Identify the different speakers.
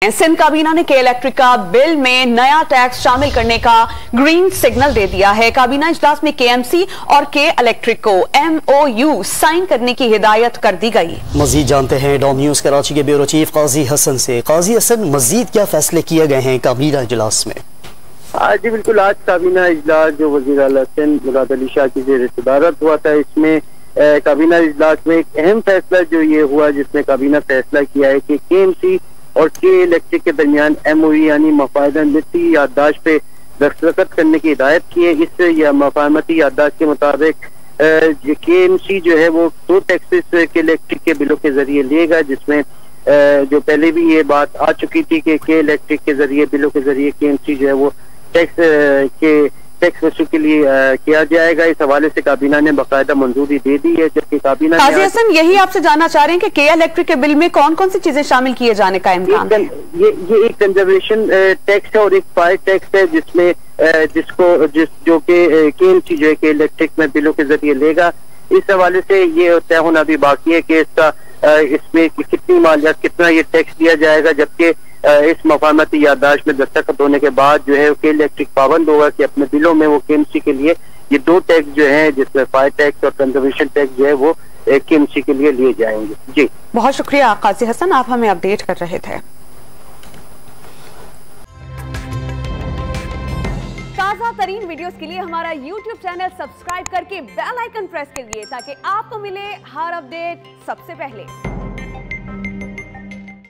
Speaker 1: सिंध काबीना ने के इलेक्ट्रिक का बिल में नया टैक्स शामिल करने का ग्रीन सिग्नल दे दिया है। काबीना इजलास में केएमसी और के इलेक्ट्रिक को एमओयू साइन करने की हिदायत कर दी गई।
Speaker 2: मजीद जानते हैं डॉन न्यूज कराची के ब्यूरो चीफ काजी हसन से। काजी हसन, मजीद क्या फैसले किए गए हैं काबीना इजलास में?
Speaker 3: जी बिल्कुल, आज काबीना इजलास जो वज़ीर आला सिंध मुराद अली शाह की ज़ेर सदारत हुआ था, इसमें काबीना इजलास में एक अहम फैसला जो ये हुआ जिसमें काबीना फैसला किया है कि केएमसी और के इलेक्ट्रिक के दरमियान एमओयू यानी मफाहमती याददाश्त पे दस्तखत करने की हिदायत की है। इस मफाहमती याददाश्त के मुताबिक केएमसी जो है वो 2 टैक्सेस के इलेक्ट्रिक के बिलों के जरिए लेगा, जिसमें जो पहले भी ये बात आ चुकी थी कि के इलेक्ट्रिक के जरिए बिलों के जरिए केएमसी जो है वो टैक्स वसूल के लिए किया जाएगा। इस हवाले से काबीना ने बाकायदा मंजूरी दे दी है, जबकि काबीना
Speaker 1: काजी हसन यही आपसे जानना चाह रहे हैं कि के इलेक्ट्रिक के बिल में कौन कौन सी चीजें शामिल किए जाने का इम्कान है?
Speaker 3: ये एक कंजर्वेशन टैक्स है और एक फायर टैक्स है, जिसमें जो कि केएमसी जो है के इलेक्ट्रिक में बिलों के जरिए लेगा। इस हवाले से ये तय होना भी बाकी है कि इसमें कितनी मालियात कितना ये टैक्स दिया जाएगा, जबकि इस मफाहमती याददाश्त में दस्तखत होने के बाद जो है के इलेक्ट्रिक पाबंद होगा कि अपने बिलों में वो केएमसी के लिए ये 2 टैक्स जो हैं, जिसमें फायर टैक्स और कंजर्वेशन टैक्स जो है वो केएमसी के लिए लिए जाएंगे। जी
Speaker 1: बहुत शुक्रिया काजी हसन, आप हमें अपडेट कर रहे थे। ताज़ा तरीन वीडियोस के लिए हमारा YouTube चैनल सब्सक्राइब करके बेल आइकन प्रेस कीजिए ताकि आपको मिले हर अपडेट सबसे पहले।